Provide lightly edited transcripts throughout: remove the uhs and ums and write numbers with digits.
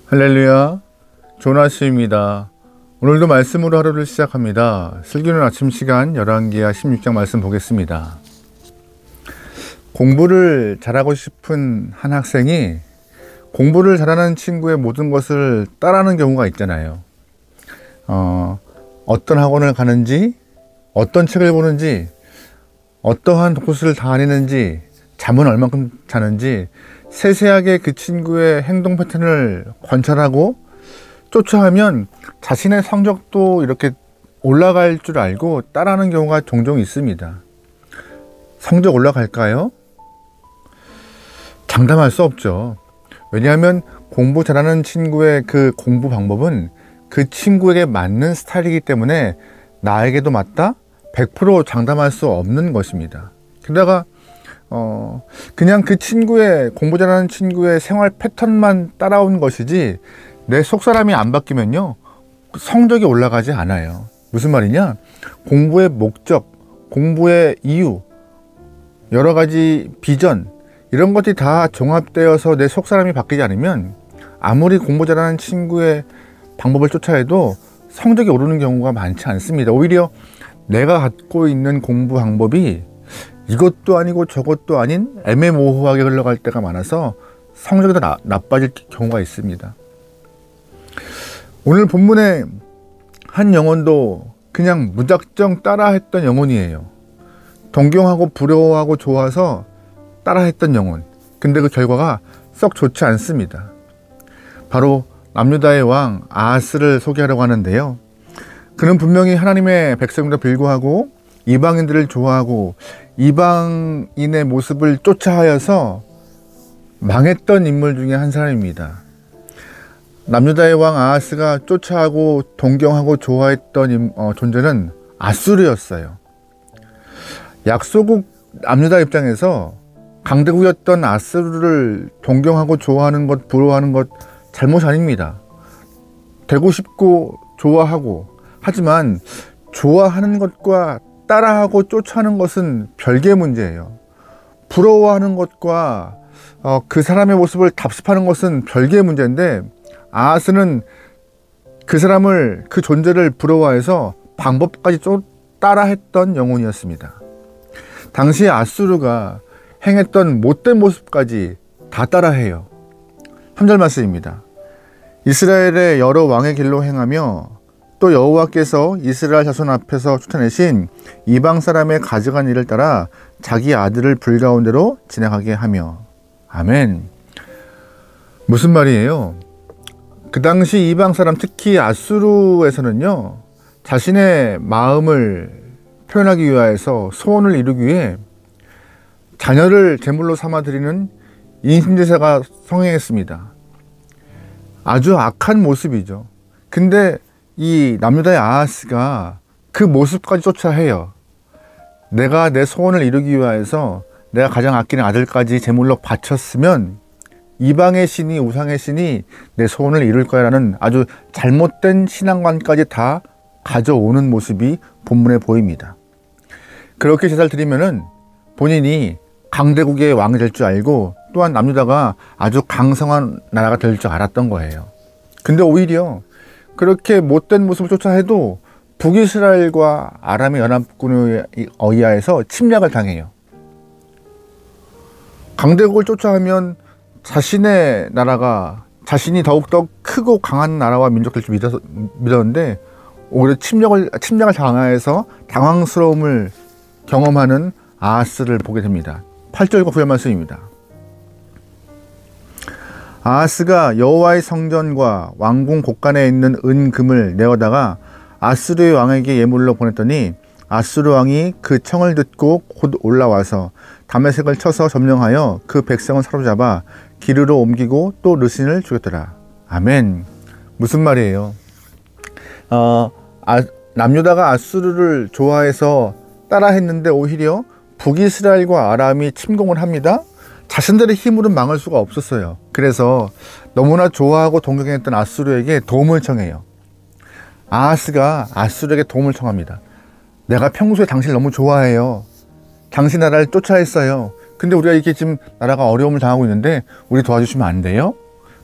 할렐루야, 조나스입니다. 오늘도 말씀으로 하루를 시작합니다. 슬기로운 아침 시간 열왕기하 16장 말씀 보겠습니다. 공부를 잘하고 싶은 한 학생이 공부를 잘하는 친구의 모든 것을 따라하는 경우가 있잖아요. 어떤 학원을 가는지, 어떤 책을 보는지, 어떠한 곳을 다니는지, 잠은 얼만큼 자는지 세세하게 그 친구의 행동 패턴을 관찰하고 쫓아하면 자신의 성적도 이렇게 올라갈 줄 알고 따라하는 경우가 종종 있습니다. 성적 올라갈까요? 장담할 수 없죠. 왜냐하면 공부 잘하는 친구의 그 공부 방법은 그 친구에게 맞는 스타일이기 때문에 나에게도 맞다? 100% 장담할 수 없는 것입니다. 게다가 그냥 그 친구의 공부 잘하는 친구의 생활 패턴만 따라온 것이지 내 속사람이 안 바뀌면요 성적이 올라가지 않아요. 무슨 말이냐? 공부의 목적, 공부의 이유, 여러 가지 비전 이런 것들이 다 종합되어서 내 속사람이 바뀌지 않으면 아무리 공부 잘하는 친구의 방법을 쫓아해도 성적이 오르는 경우가 많지 않습니다. 오히려 내가 갖고 있는 공부 방법이 이것도 아니고 저것도 아닌 애매모호하게 흘러갈 때가 많아서 성적이 더 나빠질 경우가 있습니다. 오늘 본문의 한 영혼도 그냥 무작정 따라했던 영혼이에요. 동경하고 부러워하고 좋아서 따라했던 영혼. 근데 그 결과가 썩 좋지 않습니다. 바로 남유다의 왕 아하스를 소개하려고 하는데요. 그는 분명히 하나님의 백성임에도 불구하고 이방인들을 좋아하고 이방인의 모습을 쫓아하여서 망했던 인물 중에 한 사람입니다. 남유다의 왕 아하스가 쫓아하고 동경하고 좋아했던 존재는 아수르였어요. 약소국 남유다 입장에서 강대국이었던 아수르를 동경하고 좋아하는 것, 부러워하는 것 잘못 아닙니다. 되고 싶고 좋아하고, 하지만 좋아하는 것과 따라하고 쫓아하는 것은 별개의 문제예요. 부러워하는 것과 그 사람의 모습을 답습하는 것은 별개의 문제인데 아하스는 그 사람을, 그 존재를 부러워해서 방법까지 따라했던 영혼이었습니다. 당시 아수르가 행했던 못된 모습까지 다 따라해요. 3절 말씀입니다. 이스라엘의 여러 왕의 길로 행하며 또 여호와께서 이스라엘 자손 앞에서 쫓아내신 이방 사람의 가져간 일을 따라 자기 아들을 불가운데로 진행하게 하며. 아멘. 무슨 말이에요? 그 당시 이방 사람, 특히 아수르에서는요 자신의 마음을 표현하기 위해서 소원을 이루기 위해 자녀를 제물로 삼아 드리는 인신제사가 성행했습니다. 아주 악한 모습이죠. 근데 이 남유다의 아하스가 그 모습까지 쫓아해요. 내가 내 소원을 이루기 위해서 내가 가장 아끼는 아들까지 제물로 바쳤으면 이방의 신이, 우상의 신이 내 소원을 이룰 거야 라는 아주 잘못된 신앙관까지 다 가져오는 모습이 본문에 보입니다. 그렇게 제사를 드리면은 본인이 강대국의 왕이 될 줄 알고 또한 남유다가 아주 강성한 나라가 될 줄 알았던 거예요. 근데 오히려 그렇게 못된 모습을 쫓아해도 북이스라엘과 아람의 연합군에 의하여서 침략을 당해요. 강대국을 쫓아하면 자신의 나라가, 자신이 더욱더 크고 강한 나라와 민족 될 줄 믿었는데 오히려 침략을 당하여서 당황스러움을 경험하는 아하스를 보게 됩니다. 8절과 9절 말씀입니다. 아하스가 여호와의 성전과 왕궁 곳간에 있는 은금을 내어다가 아수르의 왕에게 예물로 보냈더니 아수르 왕이 그 청을 듣고 곧 올라와서 다메섹을 쳐서 점령하여 그 백성을 사로잡아 기르로 옮기고 또 르신을 죽였더라. 아멘. 무슨 말이에요? 남유다가 아수르를 좋아해서 따라했는데 오히려 북이스라엘과 아람이 침공을 합니다. 자신들의 힘으로는 막을 수가 없었어요. 그래서 너무나 좋아하고 동경했던 아수르에게 도움을 청해요. 아하스가 아수르에게 도움을 청합니다. 내가 평소에 당신을 너무 좋아해요. 당신 나라를 쫓아했어요. 근데 우리가 이렇게 지금 나라가 어려움을 당하고 있는데 우리 도와주시면 안 돼요?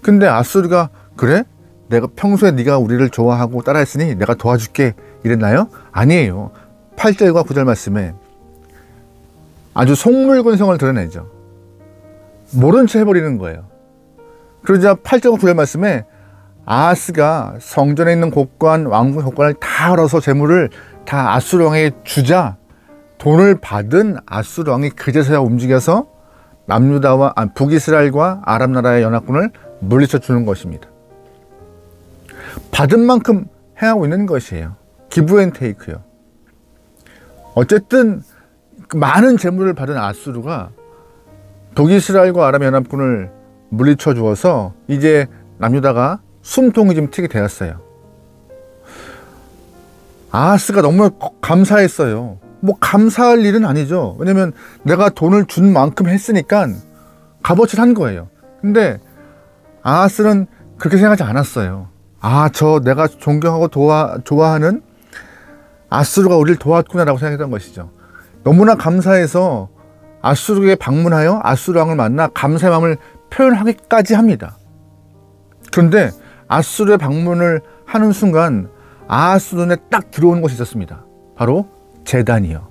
근데 아수르가 그래? 내가 평소에 네가 우리를 좋아하고 따라했으니 내가 도와줄게 이랬나요? 아니에요. 8절과 9절 말씀에 아주 속물근성을 드러내죠. 모른 채 해버리는 거예요. 그러자 8절과 9절 말씀에 아하스가 성전에 있는 곡관, 왕궁 곡관을 다 헐어서 재물을 다 아수르 왕에게 주자 돈을 받은 아수르 왕이 그제서야 움직여서 남유다와 북이스라엘과 아람 나라의 연합군을 물리쳐 주는 것입니다. 받은 만큼 행하고 있는 것이에요. 기브 앤 테이크요. 어쨌든 그 많은 재물을 받은 아수르가 북이스라엘과 아람 연합군을 물리쳐 주어서 이제 남유다가 숨통이 좀 트게 되었어요. 아하스가 너무 감사했어요. 뭐 감사할 일은 아니죠. 왜냐면 내가 돈을 준 만큼 했으니까 값어치 산 거예요. 근데 아하스는 그렇게 생각하지 않았어요. 저 내가 존경하고 좋아하는 아수르가 우리를 도왔구나 라고 생각했던 것이죠. 너무나 감사해서 아수르에 방문하여 아수르 왕을 만나 감사의 마음을 표현하기까지 합니다. 그런데 아수르의 방문을 하는 순간 아하스 눈에 딱 들어오는 것이 있었습니다. 바로 제단이요.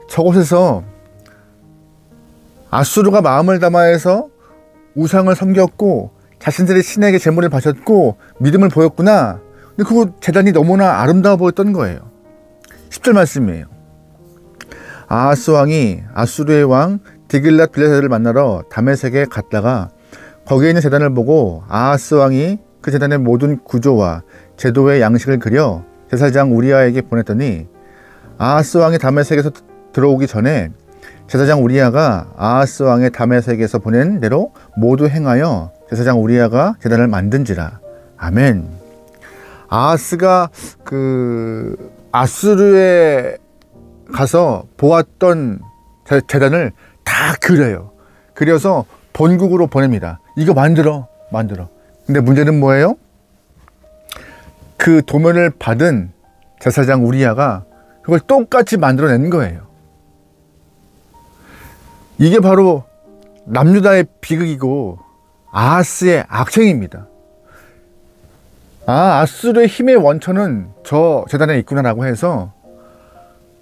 저곳에서 아수르가 마음을 담아해서 우상을 섬겼고 자신들의 신에게 제물을 바쳤고 믿음을 보였구나. 근데 그 제단이 너무나 아름다워 보였던 거예요. 10절 말씀이에요. 아하스 왕이 아수르의 왕 디글랏 빌레셀을 만나러 다메섹에 갔다가 거기에 있는 제단을 보고 아하스 왕이 그 제단의 모든 구조와 제도의 양식을 그려 제사장 우리아에게 보냈더니 아하스 왕이 다메섹에서 들어오기 전에 제사장 우리아가 아하스 왕의 다메섹에서 보낸 대로 모두 행하여 제사장 우리아가 제단을 만든지라. 아멘. 아하스가 그 아수르에 가서 보았던 제단을 다 그려요. 그려서 본국으로 보냅니다. 이거 만들어. 근데 문제는 뭐예요? 그 도면을 받은 제사장 우리아가 그걸 똑같이 만들어낸 거예요. 이게 바로 남유다의 비극이고 아하스의 악행입니다. 아수르의 힘의 원천은 저 제단에 있구나라고 해서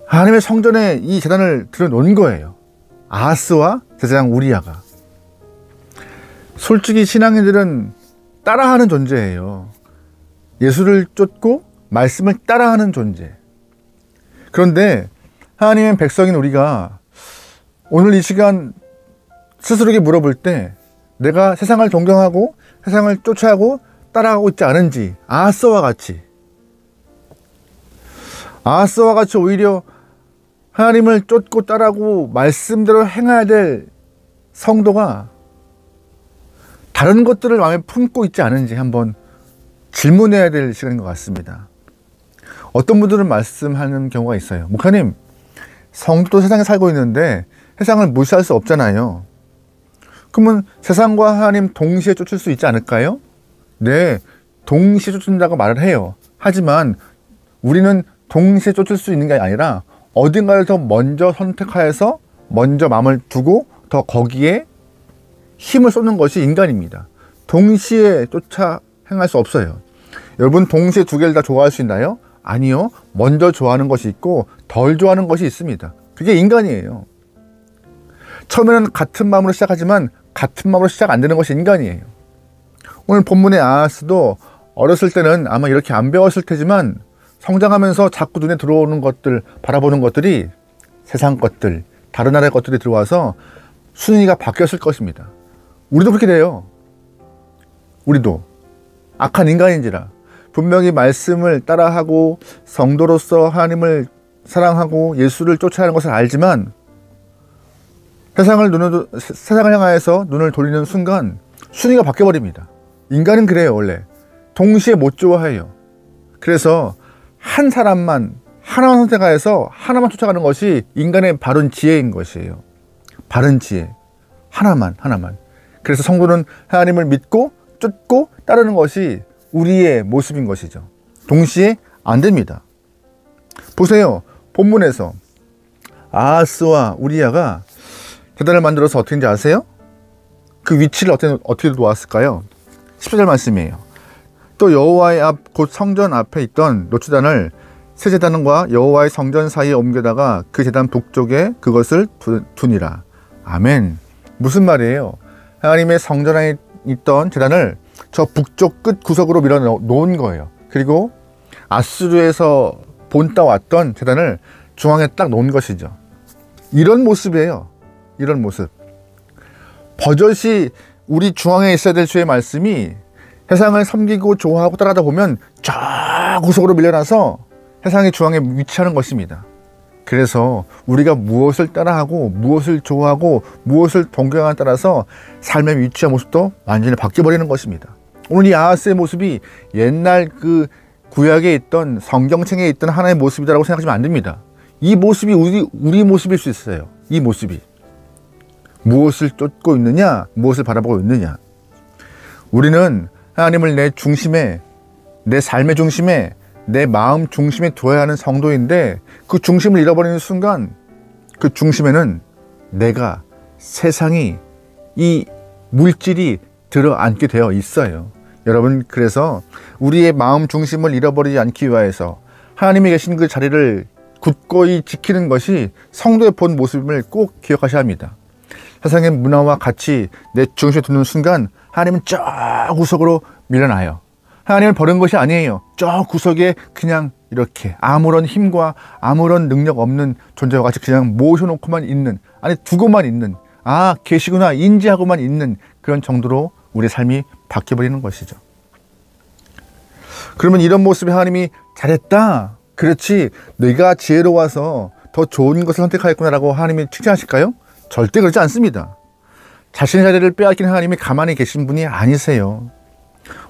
하나님의 성전에 이 제단을 들여놓은 거예요. 아하스와 제사장 우리아가. 솔직히 신앙인들은 따라하는 존재예요. 예수를 쫓고 말씀을 따라하는 존재. 그런데 하나님의 백성인 우리가 오늘 이 시간 스스로에게 물어볼 때 내가 세상을 동경하고 세상을 쫓아가고 따라가고 있지 않은지 아하스와 같이 오히려 하나님을 쫓고 따라가고 말씀대로 행해야 될 성도가 다른 것들을 마음에 품고 있지 않은지 한번 질문해야 될 시간인 것 같습니다. 어떤 분들은 말씀하는 경우가 있어요. 목사님, 성도도 세상에 살고 있는데 세상을 무시할 수 없잖아요. 그러면 세상과 하나님 동시에 쫓을 수 있지 않을까요? 네, 동시에 쫓는다고 말을 해요. 하지만 우리는 동시에 쫓을 수 있는 게 아니라 어딘가를 더 먼저 선택하여서 먼저 마음을 두고 더 거기에 힘을 쏟는 것이 인간입니다. 동시에 쫓아 행할 수 없어요. 여러분 동시에 두 개를 다 좋아할 수 있나요? 아니요. 먼저 좋아하는 것이 있고 덜 좋아하는 것이 있습니다. 그게 인간이에요. 처음에는 같은 마음으로 시작하지만 같은 마음으로 시작 안 되는 것이 인간이에요. 오늘 본문의 아하스도 어렸을 때는 아마 이렇게 안 배웠을 테지만 성장하면서 자꾸 눈에 들어오는 것들, 바라보는 것들이 세상 것들, 다른 나라의 것들이 들어와서 순위가 바뀌었을 것입니다. 우리도 그렇게 돼요. 우리도 악한 인간인지라 분명히 말씀을 따라하고 성도로서 하나님을 사랑하고 예수를 쫓아야 하는 것을 알지만 세상을 향하여서 눈을 돌리는 순간 순위가 바뀌어버립니다. 인간은 그래요. 원래 동시에 못 좋아해요. 그래서 한 사람만 하나만 선택하여서 하나만 쫓아가는 것이 인간의 바른 지혜인 것이에요. 바른 지혜 하나만. 그래서 성도는 하나님을 믿고 쫓고 따르는 것이 우리의 모습인 것이죠. 동시에 안 됩니다. 보세요. 본문에서 아하스와 우리아가 제단을 만들어서 어떻게 했는지 아세요? 그 위치를 어떻게 놓았을까요? 14절 말씀이에요. 또 여호와의 앞 곧 성전 앞에 있던 노추단을 새 제단과 여호와의 성전 사이에 옮겨다가 그 제단 북쪽에 그것을 두니라. 아멘. 무슨 말이에요? 하나님의 성전 안에 있던 제단을 저 북쪽 끝 구석으로 밀어 놓은 거예요. 그리고 아수르에서 본따 왔던 제단을 중앙에 딱 놓은 것이죠. 이런 모습이에요. 이런 모습. 버젓이 우리 중앙에 있어야 될 주의 말씀이 세상을 섬기고 좋아하고 따라가다 보면 저 구석으로 밀려나서 세상의 중앙에 위치하는 것입니다. 그래서 우리가 무엇을 따라하고 무엇을 좋아하고 무엇을 동경하는 따라서 삶의 위치와 모습도 완전히 바뀌어버리는 것입니다. 오늘 이 아하스의 모습이 옛날 그 구약에 있던 성경책에 있던 하나의 모습이라고 생각하시면 안 됩니다. 이 모습이 우리 모습일 수 있어요. 이 모습이. 무엇을 쫓고 있느냐, 무엇을 바라보고 있느냐. 우리는 하나님을 내 중심에, 내 삶의 중심에, 내 마음 중심에 두어야 하는 성도인데 그 중심을 잃어버리는 순간 그 중심에는 내가, 세상이, 이 물질이 들어앉게 되어 있어요. 여러분, 그래서 우리의 마음 중심을 잃어버리지 않기 위해서 하나님이 계신 그 자리를 굳건히 지키는 것이 성도의 본 모습임을 꼭 기억하셔야 합니다. 세상의 문화와 같이 내 중심에 두는 순간 하나님은 저 구석으로 밀어놔요. 하나님을 버린 것이 아니에요. 저 구석에 그냥 이렇게 아무런 힘과 아무런 능력 없는 존재와 같이 그냥 모셔놓고만 있는, 아니 두고만 있는, 아 계시구나 인지하고만 있는 그런 정도로 우리의 삶이 바뀌어버리는 것이죠. 그러면 이런 모습에 하나님이 잘했다, 그렇지, 네가 지혜로워서 더 좋은 것을 선택하였구나라고 하나님이 칭찬하실까요? 절대 그렇지 않습니다. 자신의 자리를 빼앗긴 하나님이 가만히 계신 분이 아니세요.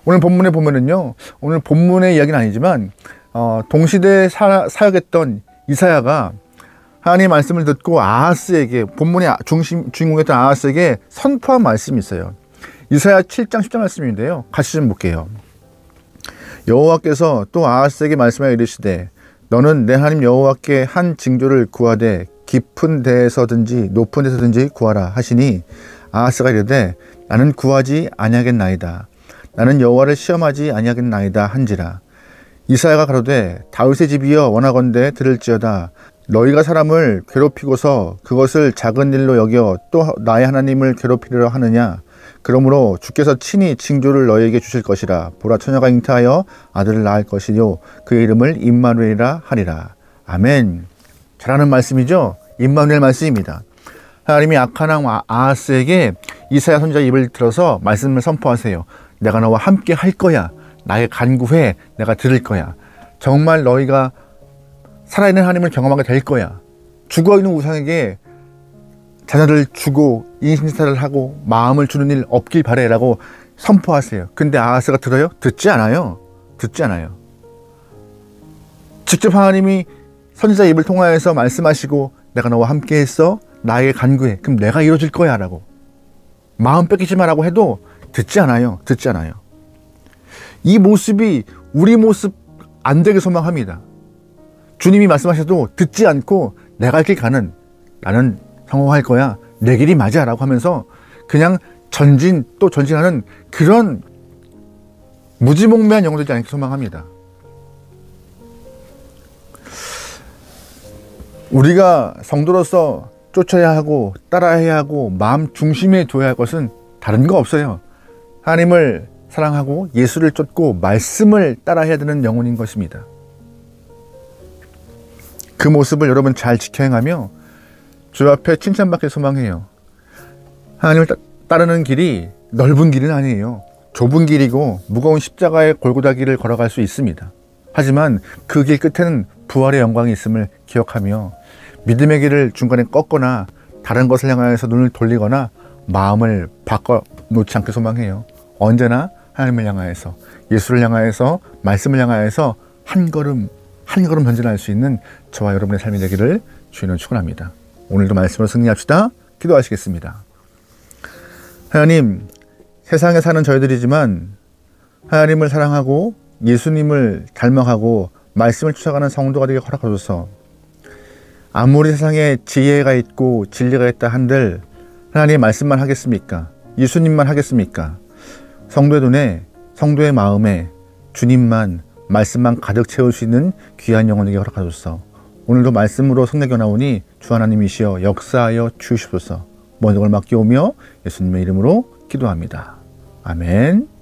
오늘 본문에 보면은요, 오늘 본문의 이야기는 아니지만 동시대에 사역했던 이사야가 하나님의 말씀을 듣고 아하스에게, 본문의 주인공이었던 아하스에게 선포한 말씀이 있어요. 이사야 7장 10절 말씀인데요, 같이 좀 볼게요. 여호와께서 또 아하스에게 말씀하여 이르시되 너는 내 하나님 여호와께 한 징조를 구하되 깊은 데에서든지 높은 데서든지 구하라 하시니 아하스가 이르되 나는 구하지 아니하겠나이다. 나는 여호와를 시험하지 아니하겠나이다 한지라. 이사야가 가로되 다윗의 집이여 원하건대 들을지어다. 너희가 사람을 괴롭히고서 그것을 작은 일로 여겨 또 나의 하나님을 괴롭히려 하느냐. 그러므로 주께서 친히 징조를 너희에게 주실 것이라. 보라, 처녀가 잉태하여 아들을 낳을 것이요 그의 이름을 임마누엘이라 하리라. 아멘. 잘하는 말씀이죠. 임마누엘 말씀입니다. 하나님이 악한 왕 아하스에게 이사야 선지자 입을 들어서 말씀을 선포하세요. 내가 너와 함께 할 거야. 나의 간구해 내가 들을 거야. 정말 너희가 살아있는 하나님을 경험하게 될 거야. 죽어있는 우상에게 자녀를 주고 인신사를 하고 마음을 주는 일 없길 바래 라고 선포하세요. 근데 아하스가 들어요? 듣지 않아요. 듣지 않아요. 직접 하나님이 선지자 입을 통하여서 말씀하시고 내가 너와 함께 했어. 나에게 간구해. 그럼 내가 이루어질 거야 라고. 마음 뺏기지 마라고 해도 듣지 않아요. 듣지 않아요. 이 모습이 우리 모습 안 되게 소망합니다. 주님이 말씀하셔도 듣지 않고 내가 할 길 가는, 나는 성공할 거야, 내 길이 맞아 라고 하면서 그냥 전진 또 전진하는 그런 무지몽매한 영혼들이 않게 소망합니다. 우리가 성도로서 쫓아야 하고 따라해야 하고 마음 중심에 둬야 할 것은 다른 거 없어요. 하나님을 사랑하고 예수를 쫓고 말씀을 따라해야 되는 영혼인 것입니다. 그 모습을 여러분 잘 지켜 행하며 주 앞에 칭찬받길 소망해요. 하나님을 따르는 길이 넓은 길은 아니에요. 좁은 길이고 무거운 십자가의 골고다 길을 걸어갈 수 있습니다. 하지만 그 길 끝에는 부활의 영광이 있음을 기억하며 믿음의 길을 중간에 꺾거나 다른 것을 향하여서 눈을 돌리거나 마음을 바꿔놓지 않게 소망해요. 언제나 하나님을 향하여서, 예수를 향하여서, 말씀을 향하여서 한 걸음 한 걸음 전진할 수 있는 저와 여러분의 삶이 되기를 주님은 축원합니다. 오늘도 말씀으로 승리합시다. 기도하시겠습니다. 하나님, 세상에 사는 저희들이지만 하나님을 사랑하고 예수님을 닮아가고 말씀을 쫓아가는 성도가 되게 허락하소서. 아무리 세상에 지혜가 있고 진리가 있다 한들 하나님의 말씀만 하겠습니까? 예수님만 하겠습니까? 성도의 눈에, 성도의 마음에 주님만, 말씀만 가득 채울 수 있는 귀한 영혼에게 허락하소서. 오늘도 말씀으로 성내겨 나오니 주 하나님이시여 역사하여 주시옵소서. 모든 걸 맡기오며 예수님의 이름으로 기도합니다. 아멘.